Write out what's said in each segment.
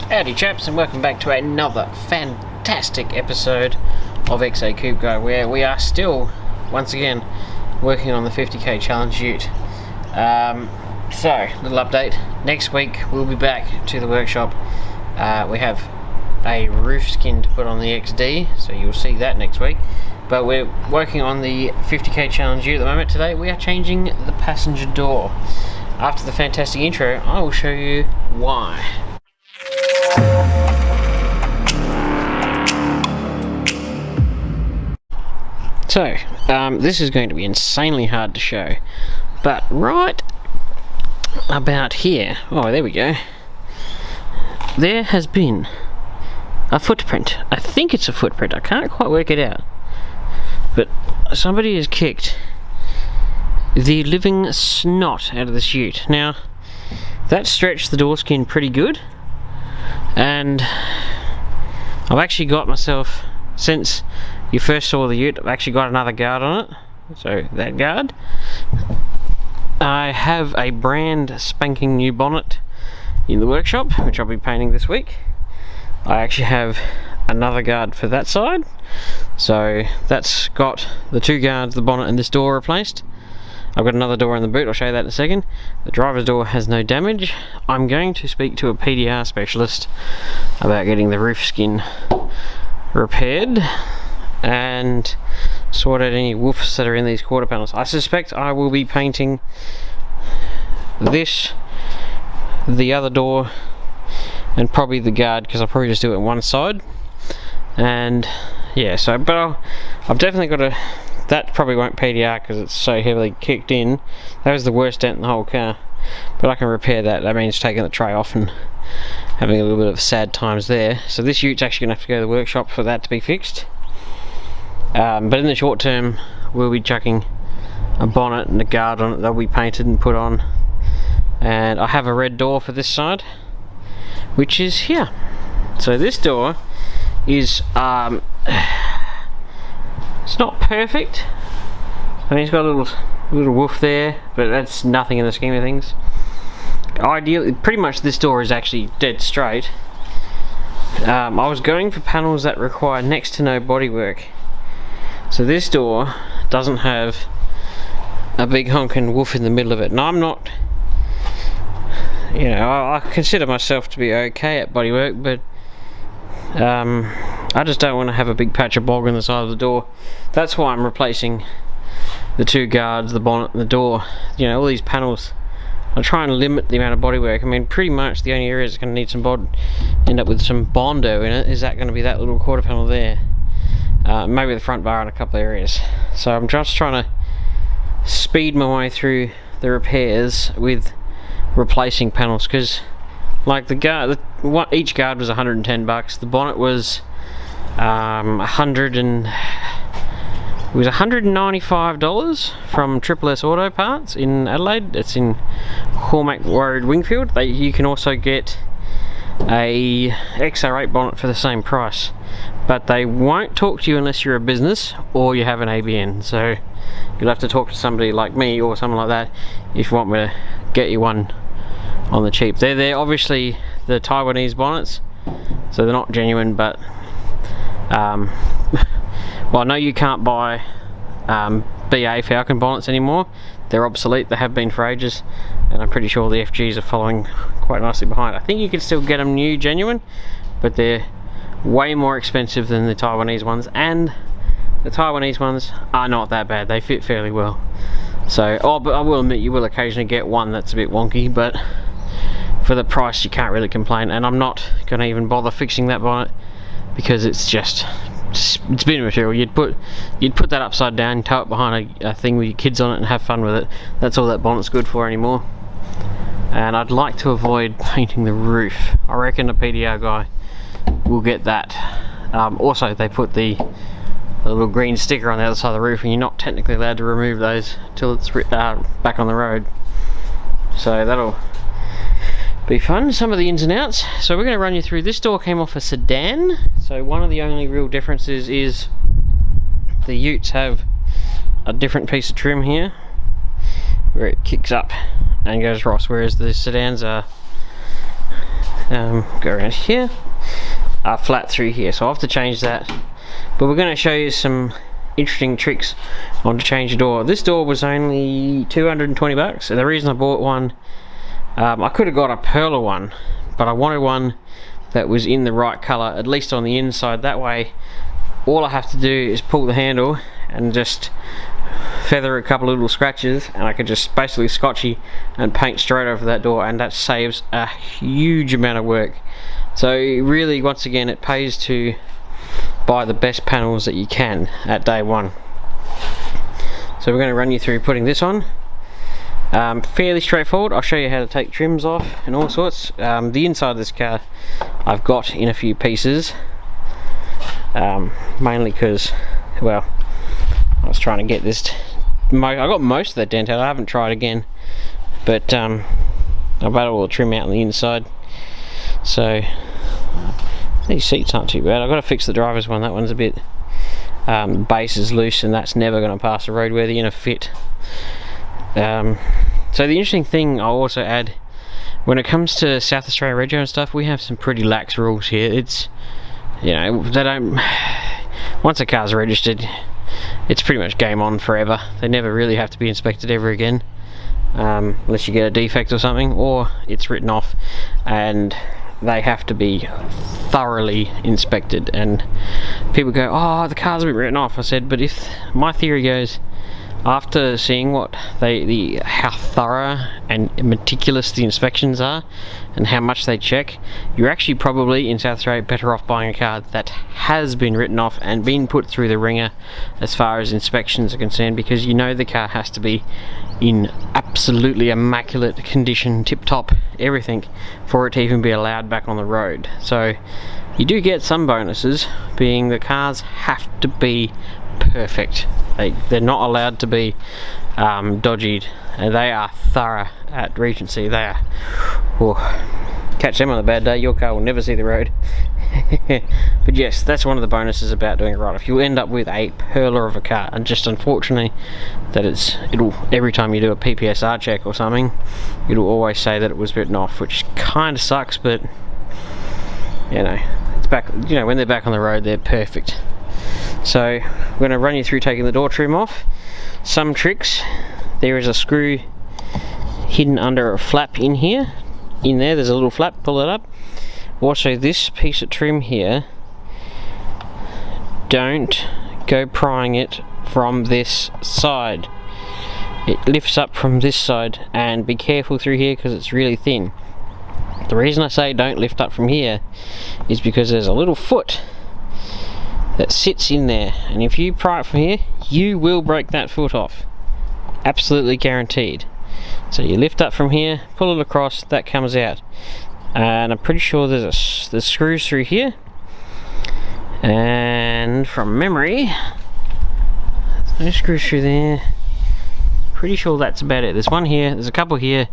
Howdy chaps, and welcome back to another fantastic episode of XA Coupe Guy, where we are still, once again, working on the 50k challenge ute. So, little update. Next week we'll be back to the workshop. We have a roof skin to put on the XD, so you'll see that next week. But we're working on the 50k challenge ute at the moment. Today we are changing the passenger door. After the fantastic intro, I will show you why. So, this is going to be insanely hard to show, but right about here, oh there we go, there has been a footprint. I think it's a footprint, I can't quite work it out, but somebody has kicked the living snot out of this ute. Now, that stretched the door skin pretty good, and I've actually got myself, since you first saw the ute, I've actually got another guard on it. So that guard. I have a brand spanking new bonnet in the workshop, which I'll be painting this week. I actually have another guard for that side. So that's got the two guards, the bonnet and this door replaced. I've got another door in the boot, I'll show you that in a second. The driver's door has no damage. I'm going to speak to a PDR specialist about getting the roof skin repaired and sort out any woofs that are in these quarter panels. I suspect I will be painting this, the other door, and probably the guard, because I'll probably just do it on one side. And yeah, so, but I've definitely got a, that probably won't PDR because it's so heavily kicked in. That was the worst dent in the whole car, but I can repair that. That means taking the tray off and having a little bit of sad times there. So this ute's actually going to have to go to the workshop for that to be fixed. But in the short term, we'll be chucking a bonnet and a guard on it. They'll be painted and put on. And I have a red door for this side, which is here. So this door is, it's not perfect. I mean, it's got a little woof there, but that's nothing in the scheme of things. Ideally, pretty much this door is actually dead straight. I was going for panels that require next to no bodywork. So this door doesn't have a big honking woof in the middle of it. And I'm not, you know, I consider myself to be okay at bodywork, but I just don't want to have a big patch of bog on the side of the door. That's why I'm replacing the two guards, the bonnet and the door. You know, all these panels, I'm trying to limit the amount of bodywork. I mean, pretty much the only area that's going to need some end up with some Bondo in it, is that going to be that little quarter panel there. Maybe the front bar in a couple of areas. So I'm just trying to speed my way through the repairs with replacing panels, because like the guard, each guard was 110 bucks. The bonnet was $195 from Triple S Auto Parts in Adelaide. It's in Cormac Road, Wingfield. You can also get a XR8 bonnet for the same price, but they won't talk to you unless you're a business or you have an ABN. So you'll have to talk to somebody like me or someone like that if you want me to get you one on the cheap. They're obviously the Taiwanese bonnets, so they're not genuine, but well, I know you can't buy BA Falcon bonnets anymore. They're obsolete. They have been for ages, and I'm pretty sure the FGs are following quite nicely behind. I think you can still get them new genuine, but they're way more expensive than the Taiwanese ones, and the Taiwanese ones are not that bad. They fit fairly well. So, but I will admit, you will occasionally get one that's a bit wonky, but for the price you can't really complain. And I'm not going to even bother fixing that bonnet, because it's just, it's bin material. You'd put that upside down, tow it behind a thing with your kids on it and have fun with it. That's all that bonnet's good for anymore. And I'd like to avoid painting the roof. I reckon a PDR guy will get that. Also, they put the little green sticker on the other side of the roof, and you're not technically allowed to remove those till it's back on the road. So that'll be fun, some of the ins and outs. So we're going to run you through. This door came off a sedan, so one of the only real differences is the utes have a different piece of trim here where it kicks up and goes across, whereas the sedans are go around here, flat through here, so I'll have to change that. But we're going to show you some interesting tricks on to change a door. This door was only 220 bucks, and the reason I bought one, I could have got a perler one, but I wanted one that was in the right colour, at least on the inside. That way all I have to do is pull the handle and just feather a couple of little scratches, and I could just basically scotchy and paint straight over that door, and that saves a huge amount of work. So really, once again, it pays to buy the best panels that you can at day one. So we're going to run you through putting this on. Fairly straightforward. I'll show you how to take trims off and all sorts. The inside of this car I've got in a few pieces, mainly because, well, I was trying to get this I got most of that dent out. I haven't tried again, but I've had all the trim out on the inside. So these seats aren't too bad. I've got to fix the driver's one. That one's a bit, base is loose, and that's never going to pass a roadworthy in a fit. So the interesting thing I'll also add, when it comes to South Australia rego and stuff, we have some pretty lax rules here. It's, you know, they don't, once a car's registered, it's pretty much game on forever. They never really have to be inspected ever again, unless you get a defect or something, or it's written off, and they have to be thoroughly inspected. And people go, oh, the car's been written off. I said, but if my theory goes, after seeing what how thorough and meticulous the inspections are and how much they check, you're actually probably in South Australia better off buying a car that has been written off and been put through the ringer as far as inspections are concerned, because you know the car has to be in absolutely immaculate condition, tip top, everything, for it to even be allowed back on the road. So you do get some bonuses, being the cars have to be perfect. They're not allowed to be dodgied, and they are thorough at Regency. They are, catch them on a bad day, your car will never see the road. But yes, that's one of the bonuses about doing it right. If you end up with a perler of a car, and just unfortunately that it'll every time you do a PPSR check or something, it'll always say that it was written off, which kind of sucks, but you know, it's back, you know, when they're back on the road, they're perfect. So we're going to run you through taking the door trim off. Some tricks: there is a screw hidden under a flap in here. In there's a little flap, pull it up. Also, this piece of trim here, don't go prying it from this side. It lifts up from this side, and be careful through here because it's really thin. The reason I say don't lift up from here is because there's a little foot that sits in there, and if you pry it from here, you will break that foot off. Absolutely guaranteed. So you lift up from here, pull it across, that comes out. And I'm pretty sure there's screws through here. And from memory, there's no screws through there. Pretty sure that's about it. There's one here, there's a couple here,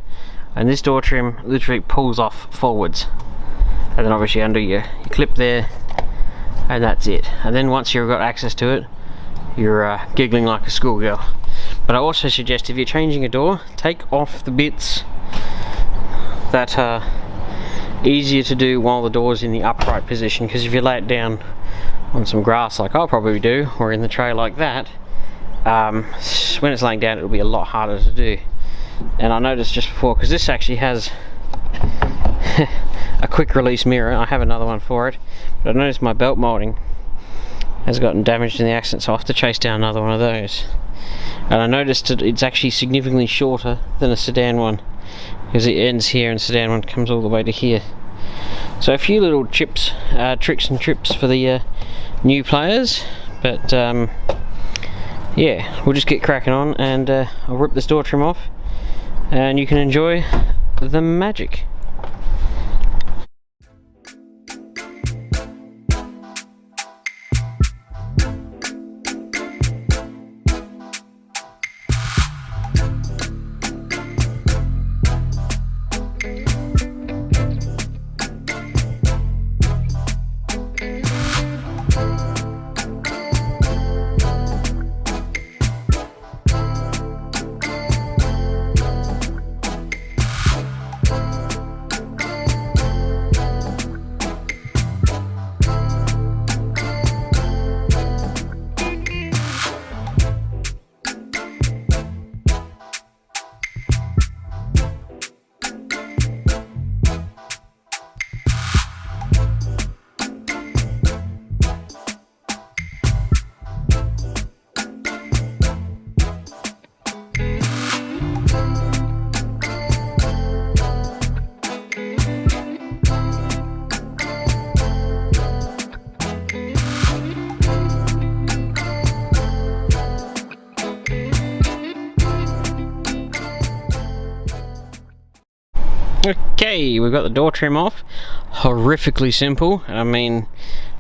and this door trim literally pulls off forwards. And then obviously undo your clip there, and that's it. And then once you've got access to it, you're giggling like a schoolgirl. But I also suggest, if you're changing a door, take off the bits that are easier to do while the door's in the upright position, because if you lay it down on some grass like I'll probably do, or in the tray like that, when it's laying down it'll be a lot harder to do. And I noticed just before, because this actually has a quick release mirror, I have another one for it, but I noticed my belt moulding has gotten damaged in the accident, so I have to chase down another one of those. And I noticed it's actually significantly shorter than a sedan one, because it ends here and the sedan one comes all the way to here. So a few little tricks and trips for the new players, but yeah, we'll just get cracking on, and I'll rip this door trim off and you can enjoy the magic. Okay, we've got the door trim off. Horrifically simple. I mean,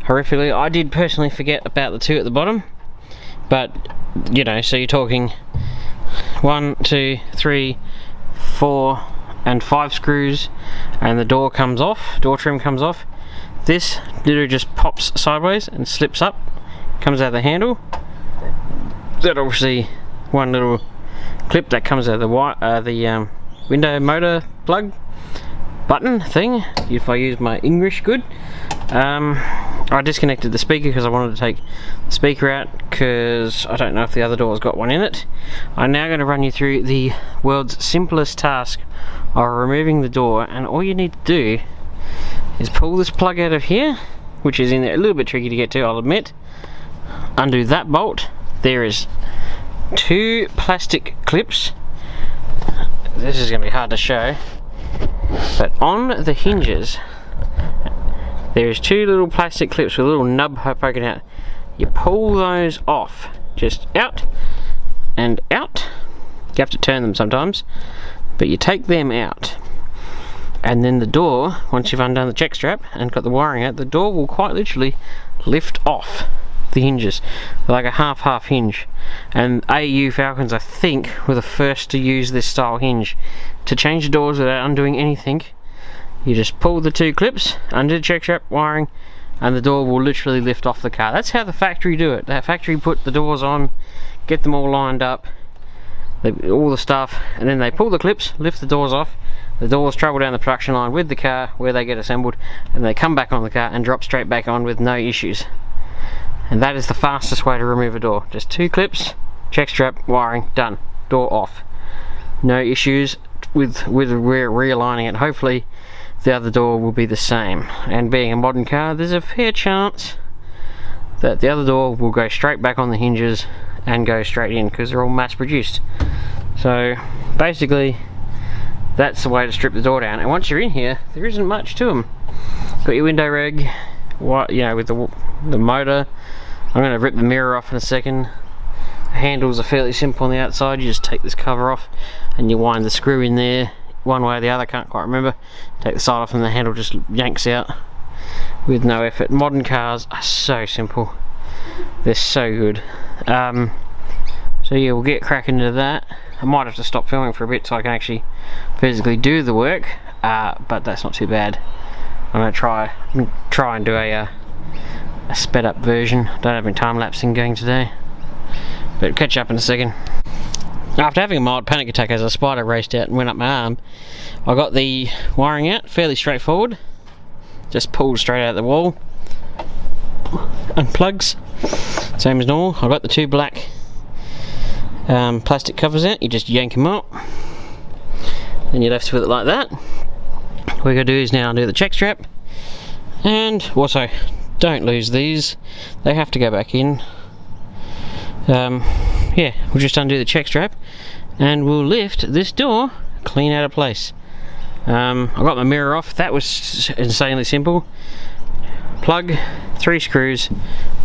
horrifically. I did personally forget about the two at the bottom, but you know, so you're talking 1, 2, 3, 4 and 5 screws, and the door comes off, door trim comes off. This literally just pops sideways and slips up, comes out of the handle. That obviously one little clip that comes out of the window motor plug button thing, if I use my English good. I disconnected the speaker because I wanted to take the speaker out because I don't know if the other door's got one in it. I'm now going to run you through the world's simplest task of removing the door, and all you need to do is pull this plug out of here, which is in there, a little bit tricky to get to, I'll admit. Undo that bolt. There is 2 plastic clips. This is going to be hard to show, but on the hinges there's 2 little plastic clips with a little nub poking out. You pull those off, just out and out. You have to turn them sometimes, but you take them out, and then the door, once you've undone the check strap and got the wiring out, the door will quite literally lift off the hinges, like a half hinge. And AU Falcons, I think, were the first to use this style hinge to change the doors without undoing anything. You just pull the 2 clips, undo the check strap, wiring, and the door will literally lift off the car. That's how the factory do it. That factory put the doors on, get them all lined up, all the stuff, and then they pull the clips, lift the doors off. The doors travel down the production line with the car where they get assembled, and they come back on the car and drop straight back on with no issues. And that is the fastest way to remove a door. Just 2 clips, check strap, wiring, done. Door off. No issues with realigning it. Hopefully the other door will be the same. And being a modern car, there's a fair chance that the other door will go straight back on the hinges and go straight in, because they're all mass produced. So basically that's the way to strip the door down. And once you're in here, there isn't much to them. Got your window reg, you know, with the motor. I'm going to rip the mirror off in a second. The handles are fairly simple on the outside. You just take this cover off and you wind the screw in there one way or the other, can't quite remember. Take the side off and the handle just yanks out with no effort. Modern cars are so simple. They're so good. So yeah, we'll get cracking into that. I might have to stop filming for a bit so I can actually physically do the work, but that's not too bad. I'm going to try and do a sped up version. Don't have any time lapsing going today, but catch up in a second. After having a mild panic attack as a spider raced out and went up my arm, I got the wiring out, fairly straightforward. Just pulled straight out of the wall, unplugs, same as normal. I got the 2 black plastic covers out. You just yank them up, then you're left with it like that. What we're going to do is now undo the check strap, and also don't lose these, they have to go back in. Yeah, we'll just undo the check strap and we'll lift this door clean out of place. I got my mirror off. That was insanely simple. Plug, 3 screws,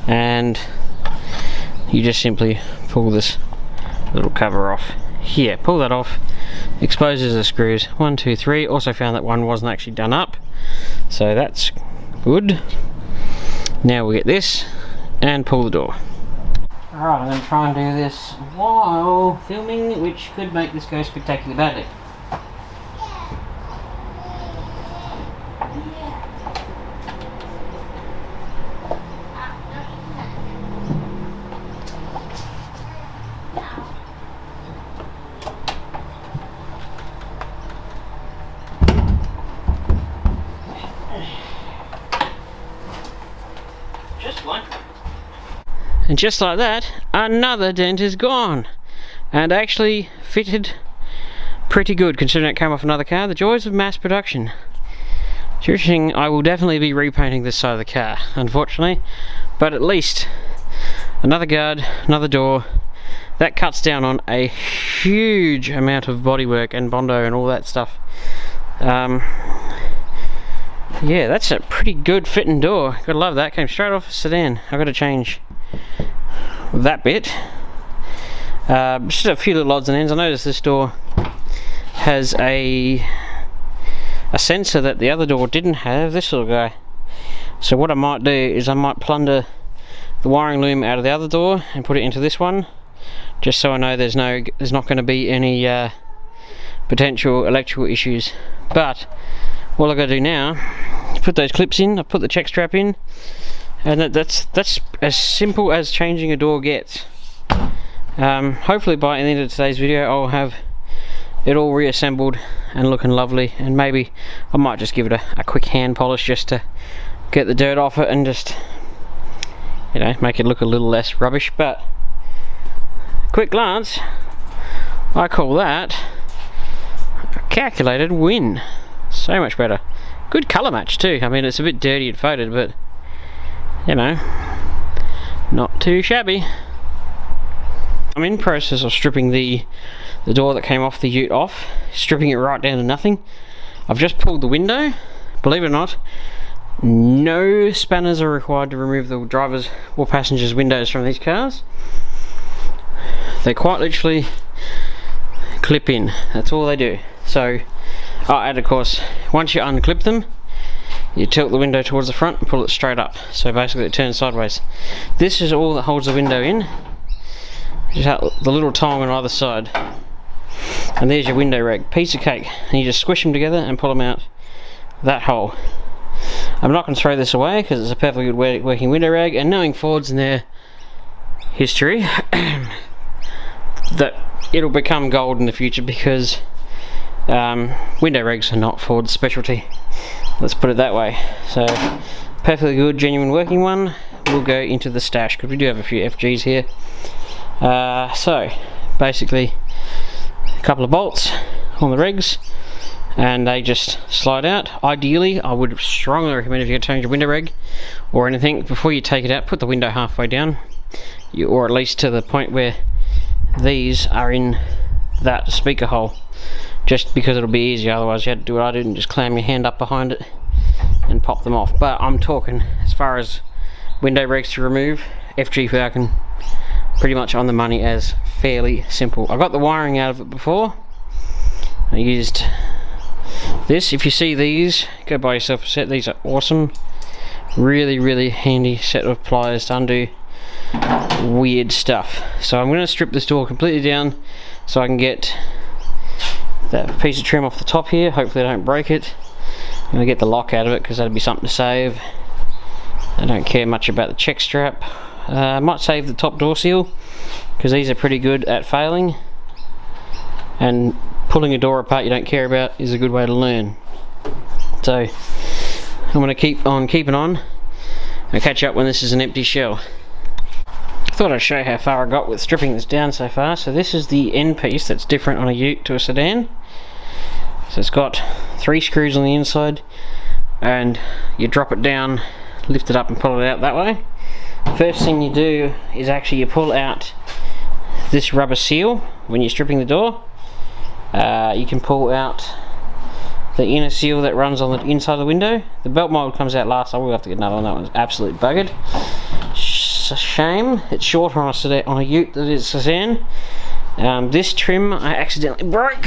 and you just simply pull this little cover off here. Pull that off, exposes the screws. 1, 2, 3. Also found that one wasn't actually done up, so that's good. Now we'll get this and pull the door. Alright, I'm going to try and do this while filming, which could make this go spectacularly badly. And just like that, another dent is gone, and actually fitted pretty good considering it came off another car. The joys of mass production. Seriously, I will definitely be repainting this side of the car, unfortunately, but at least another guard, another door. That cuts down on a huge amount of bodywork and Bondo and all that stuff. Yeah, that's a pretty good fitting door. Gotta love that. Came straight off a sedan. I've got to change that bit. Just a few little odds and ends. I noticed this door has a a sensor that the other door didn't have, this little guy. So what I might do is I might plunder the wiring loom out of the other door and put it into this one, just so I know there's not going to be any potential electrical issues. But all I got to do now is put those clips in. I put the check strap in, and that's as simple as changing a door gets. Hopefully by the end of today's video I'll have it all reassembled and looking lovely, and maybe I might just give it a quick hand polish just to get the dirt off it and just, you know, make it look a little less rubbish. But quick glance, I call that a calculated win. So much better. Good colour match too. I mean, it's a bit dirty and faded, but you know, not too shabby. I'm in process of stripping the door that came off the ute off, stripping it right down to nothing. I've just pulled the window. Believe it or not, no spanners are required to remove the driver's or passenger's windows from these cars. They quite literally clip in. That's all they do. So, and of course, once you unclip them, you tilt the window towards the front and pull it straight up. So basically it turns sideways. This is all that holds the window in. Just the little tong on either side. And there's your window rag. Piece of cake. And you just squish them together and pull them out that hole. I'm not going to throw this away because it's a perfectly good working window rag, and knowing Fords and their history, that it'll become gold in the future, because window rags are not Ford's specialty. Let's put it that way. So, perfectly good, genuine working one will go into the stash, because we do have a few FGs here. So, basically, a couple of bolts on the regs, and they just slide out. Ideally, I would strongly recommend, if you're going to change your window reg or anything, before you take it out, put the window halfway down, or at least to the point where these are in that speaker hole, just because it'll be easier. Otherwise you had to do what I did and just clam your hand up behind it and pop them off. But I'm talking, as far as window regs to remove, FG Falcon pretty much on the money as fairly simple. I got the wiring out of it before. I used this. If you see these, go buy yourself a set. These are awesome. Really handy set of pliers to undo weird stuff. So I'm going to strip this door completely down so I can get that piece of trim off the top here. Hopefully I don't break it. I'm going to get the lock out of it, because that'd be something to save. I don't care much about the check strap. I might save the top door seal, because these are pretty good at failing, and pulling a door apart you don't care about is a good way to learn. So I'm going to keep on keeping on. I'll catch up when this is an empty shell. I thought I'd show how far I got with stripping this down so far. So this is the end piece that's different on a ute to a sedan. So it's got 3 screws on the inside, and you drop it down, lift it up and pull it out that way. First thing you do is actually you pull out this rubber seal when you're stripping the door. You can pull out the inner seal that runs on the inside of the window. The belt mold comes out last. I will have to get another one. That one's absolutely buggered. It's a shame. It's shorter on a ute than it is a sedan. This trim I accidentally broke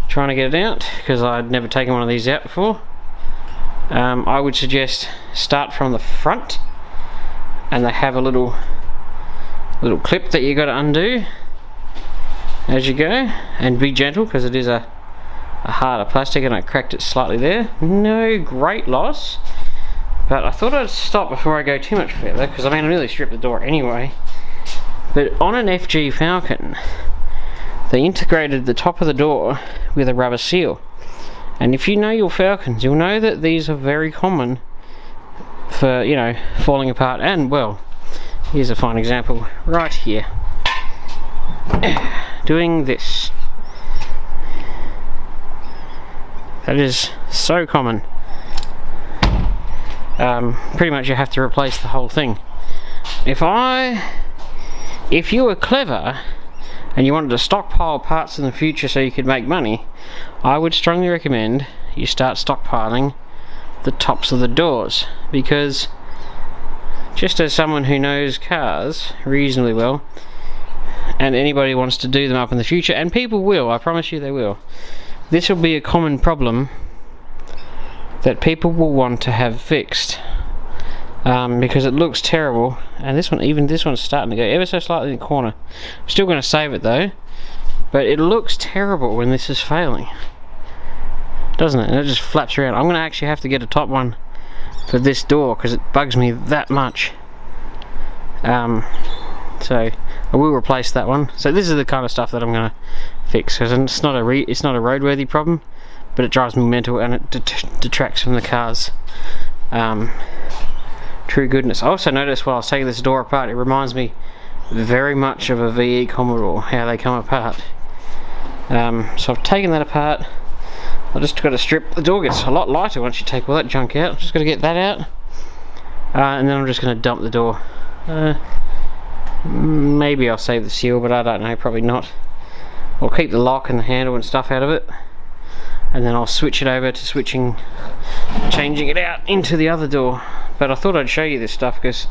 trying to get it out, because I'd never taken one of these out before. I would suggest start from the front, and they have a little clip that you got to undo as you go, and be gentle, because it is a harder plastic, and I cracked it slightly there. No great loss, but I thought I'd stop before I go too much further, because I mean I nearly stripped the door anyway. But on an FG Falcon, they integrated the top of the door with a rubber seal, and if you know your Falcons, you'll know that these are very common for, you know, falling apart. And well, here's a fine example right here. Doing this. That is so common. Pretty much you have to replace the whole thing. If you were clever and you wanted to stockpile parts in the future so you could make money, I would strongly recommend you start stockpiling the tops of the doors, because just as someone who knows cars reasonably well, and anybody wants to do them up in the future, and people will, I promise you they will, this will be a common problem that people will want to have fixed, because it looks terrible. And this one, even this one's starting to go ever so slightly in the corner. I'm still going to save it though, but it looks terrible when this is failing, doesn't it? And it just flaps around. I'm going to actually have to get a top one for this door because it bugs me that much. So I will replace that one. So this is the kind of stuff that I'm going to fix, because it's not a roadworthy problem, but it drives me mental and it detracts from the car's true goodness. I also noticed while I was taking this door apart, it reminds me very much of a VE Commodore, how they come apart. So I've taken that apart. I just got to strip. The door gets a lot lighter once you take all that junk out. Just got to get that out, and then I'm just going to dump the door. Maybe I'll save the seal, but I don't know, probably not. I'll keep the lock and the handle and stuff out of it, and then I'll switch it over to changing it out into the other door. But I thought I'd show you this stuff because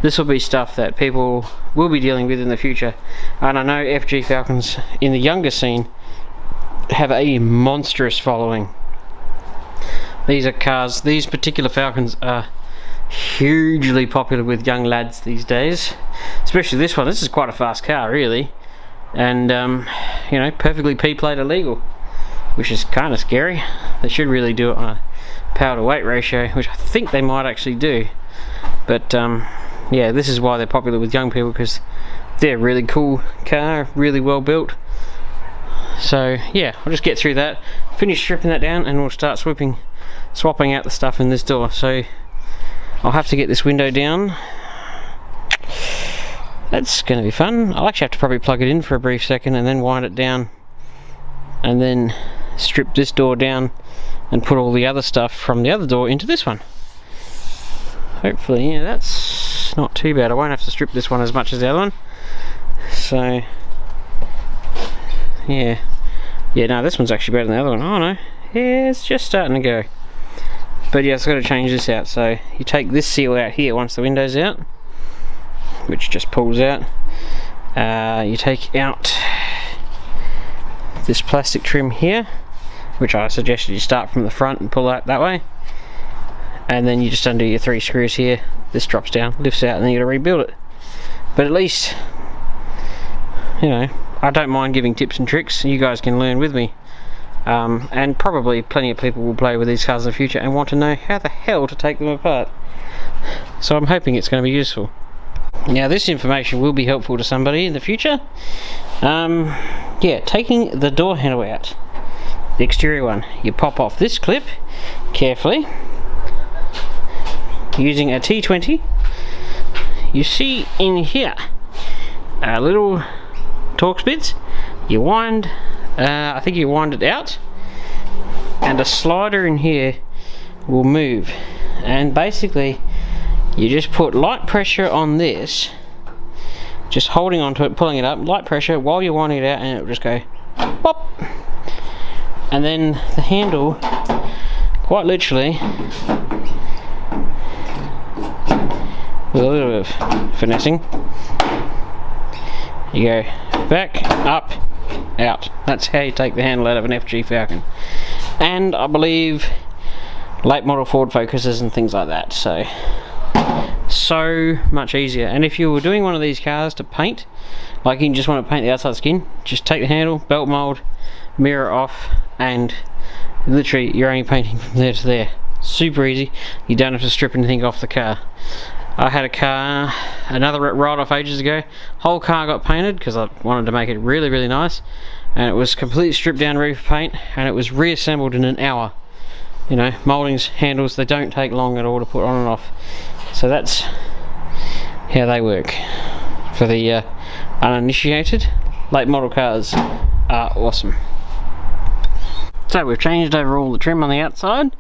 this will be stuff that people will be dealing with in the future. And I know FG Falcons in the younger scene have a monstrous following. These are cars, these particular Falcons are hugely popular with young lads these days, especially this one. This is quite a fast car really, and you know, perfectly P-plate illegal, which is kind of scary. They should really do it on a power to weight ratio, which I think they might actually do. But yeah, this is why they're popular with young people, because they're a really cool car, really well built. So yeah, I'll just get through that, finish stripping that down, and we'll start swapping out the stuff in this door. So I'll have to get this window down. That's going to be fun. I'll actually have to probably plug it in for a brief second and then wind it down, and then strip this door down and put all the other stuff from the other door into this one. Hopefully, yeah, that's not too bad. I won't have to strip this one as much as the other one. So yeah, no, this one's actually better than the other one. Oh no, yeah, it's just starting to go. But yeah, I've got to change this out. So you take this seal out here once the window's out, which just pulls out. You take out this plastic trim here, which I suggested you start from the front and pull out that way. And then you just undo your 3 screws here. This drops down, lifts out, and then you got to rebuild it. But at least, you know, I don't mind giving tips and tricks. You guys can learn with me. And probably plenty of people will play with these cars in the future and want to know how the hell to take them apart. So I'm hoping it's going to be useful. Now this information will be helpful to somebody in the future. Yeah, taking the door handle out, the exterior one, you pop off this clip carefully using a T20. You see in here a little Torx bits. You wind, I think you wind it out, and a slider in here will move, and basically you just put light pressure on this, just holding onto it, pulling it up, light pressure while you're winding it out, and it'll just go pop. And then the handle, quite literally, with a little bit of finessing, you go back, up, out. That's how you take the handle out of an FG Falcon. And I believe late model Ford Focuses and things like that. So much easier. And if you were doing one of these cars to paint, like you just want to paint the outside skin, just take the handle, belt mold, mirror off, and literally you're only painting from there to there. Super easy. You don't have to strip anything off the car. I had a car, another ride off ages ago, whole car got painted because I wanted to make it really, really nice, and it was completely stripped down, ready for paint, and it was reassembled in an hour. You know, mouldings, handles, they don't take long at all to put on and off. So that's how they work. For the uninitiated, late model cars are awesome. So we've changed over all the trim on the outside.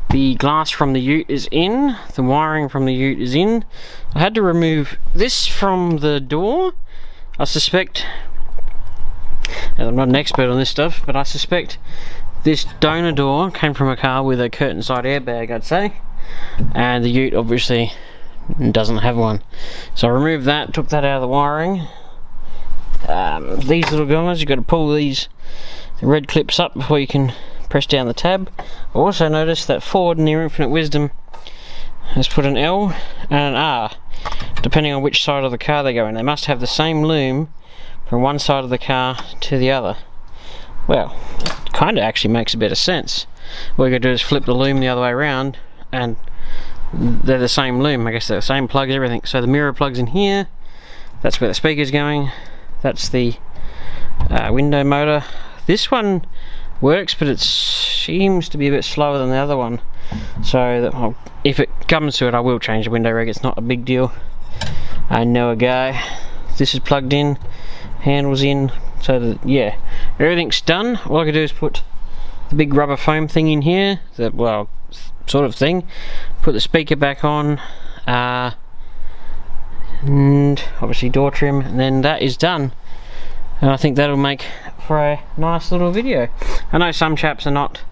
The glass from the ute is in, the wiring from the ute is in. I had to remove this from the door. I suspect, and I'm not an expert on this stuff, but I suspect this donor door came from a car with a curtain side airbag, I'd say, and the ute obviously doesn't have one. So I removed that, took that out of the wiring. These little guys, you've got to pull these red clips up before you can press down the tab. I also noticed that Ford in their infinite wisdom has put an L and an R depending on which side of the car they go in. They must have the same loom from one side of the car to the other. Well, it kind of actually makes a bit of sense. What you gotta do is flip the loom the other way around and they're the same loom. I guess they're the same plugs, everything. So the mirror plug's in here, that's where the speaker's going, that's the window motor. This one works, but it seems to be a bit slower than the other one. So that, well, if it comes to it, I will change the window rig. It's not a big deal. I know a guy. This is plugged in, handles in, so that, yeah, everything's done. All I can do is put the big rubber foam thing in here, that, well, sort of thing. Put the speaker back on, and obviously door trim, and then that is done. And I think that'll make for a nice little video. I know some chaps are not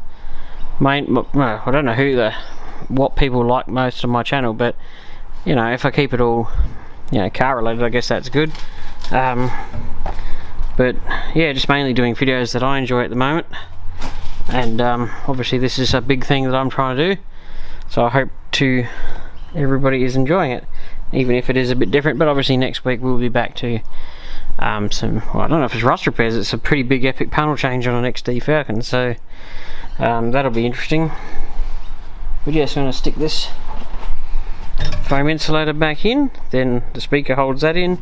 well, I don't know what people like most on my channel, but you know, if I keep it all, you know, car related, I guess that's good. But yeah, just mainly doing videos that I enjoy at the moment, and obviously this is a big thing that I'm trying to do, so I hope everybody is enjoying it, even if it is a bit different. But obviously next week we'll be back to some, well, I don't know if it's rust repairs. It's a pretty big epic panel change on an XD Falcon, so that'll be interesting. But yeah, so I'm going to stick this foam insulator back in, then the speaker holds that in,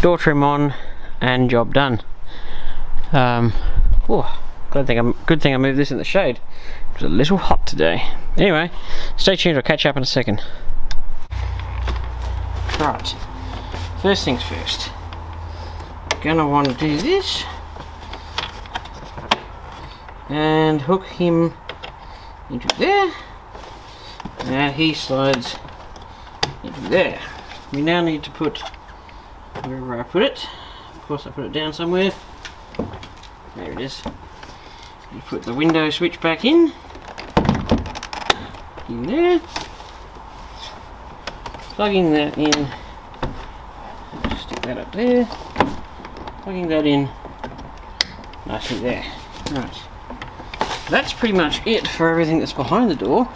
door trim on, and job done. Good thing I moved this in the shade. It was a little hot today. Anyway, stay tuned, I'll catch you up in a second. Right, first things first. Gonna want to do this and hook him into there. Now he slides into there. We now need to put, wherever I put it, of course I put it down somewhere. There it is. You put the window switch back in there, plugging that in, stick that up there. Plugging that in nicely there. Right. That's pretty much it for everything that's behind the door.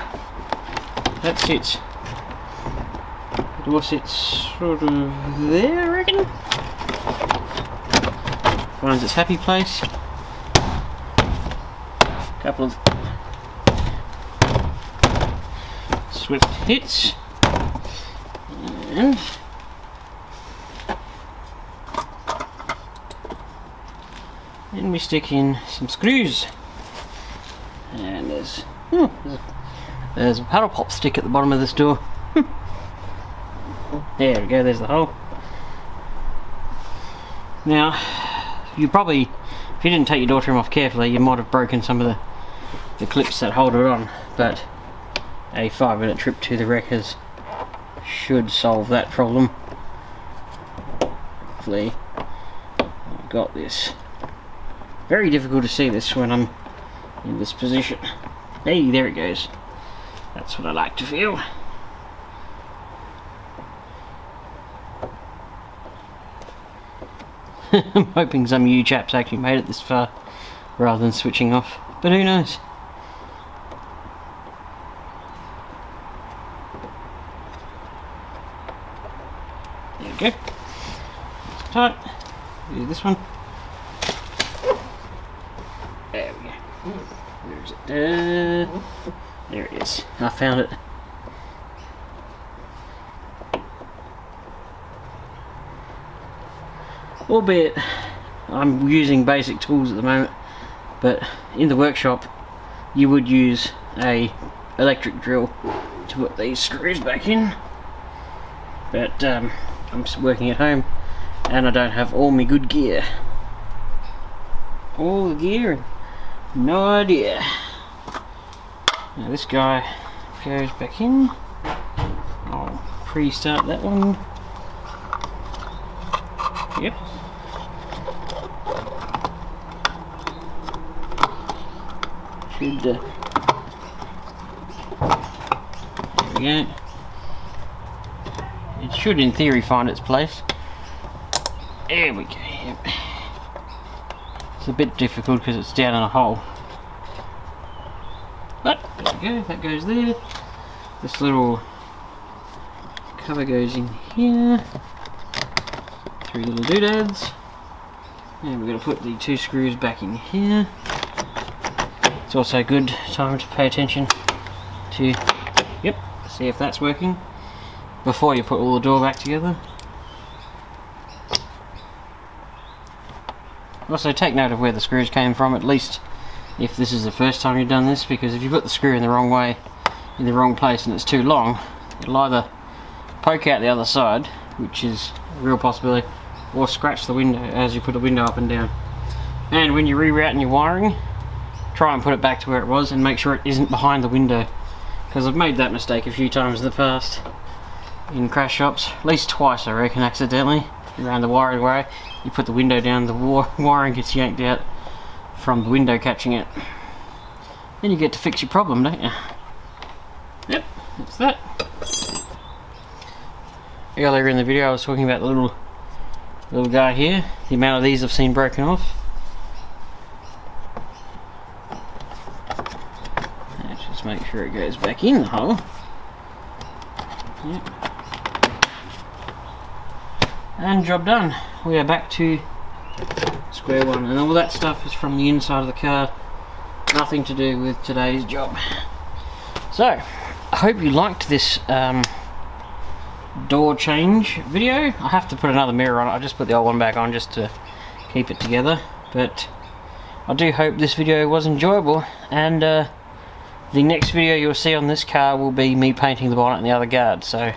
That sits. The door sits sort of there, I reckon. Finds its happy place. Couple of swift hits. And then we stick in some screws, and there's a paddle pop stick at the bottom of this door. There we go, there's the hole. Now, you probably, if you didn't take your door trim off carefully, you might have broken some of the clips that hold it on, but a 5-minute trip to the wreckers should solve that problem. Hopefully, I've got this. Very difficult to see this when I'm in this position. Hey, there it goes. That's what I like to feel. I'm hoping some of you chaps actually made it this far rather than switching off, but who knows. There we go. It's tight. Do this one. There we go. Where is it? There it is. I found it. Albeit I'm using basic tools at the moment, but in the workshop you would use a electric drill to put these screws back in. But I'm just working at home and I don't have all my good gear. All the gear and no idea. Now this guy goes back in. I'll pre-start that one. Yep. Should there we go. It should in theory find its place. There we go. Yep. It's a bit difficult because it's down in a hole. go, that goes there. This little cover goes in here. 3 little doodads. And we're going to put the 2 screws back in here. It's also a good time to pay attention to, yep, see if that's working before you put all the door back together. Also take note of where the screws came from, at least if this is the first time you've done this, because if you put the screw in the wrong way, in the wrong place, and it's too long, it'll either poke out the other side, which is a real possibility, or scratch the window as you put the window up and down. And when you're rerouting your wiring, try and put it back to where it was and make sure it isn't behind the window, because I've made that mistake a few times in the past in crash shops, at least twice I reckon, accidentally around the wiring way. You put the window down, the wiring gets yanked out from the window catching it. Then you get to fix your problem, don't you? Yep, that's that. Earlier in the video I was talking about the little guy here, the amount of these I've seen broken off. Let's just make sure it goes back in the hole. Yep. And job done. We are back to square one, and all that stuff is from the inside of the car, nothing to do with today's job. So I hope you liked this door change video. I have to put another mirror on it. I just put the old one back on just to keep it together, but I do hope this video was enjoyable, and the next video you'll see on this car will be me painting the bonnet and the other guard, so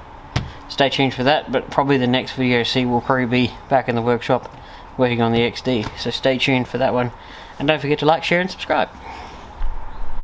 stay tuned for that. But probably the next video you see will probably be back in the workshop working on the XD, so stay tuned for that one, and don't forget to like, share and subscribe.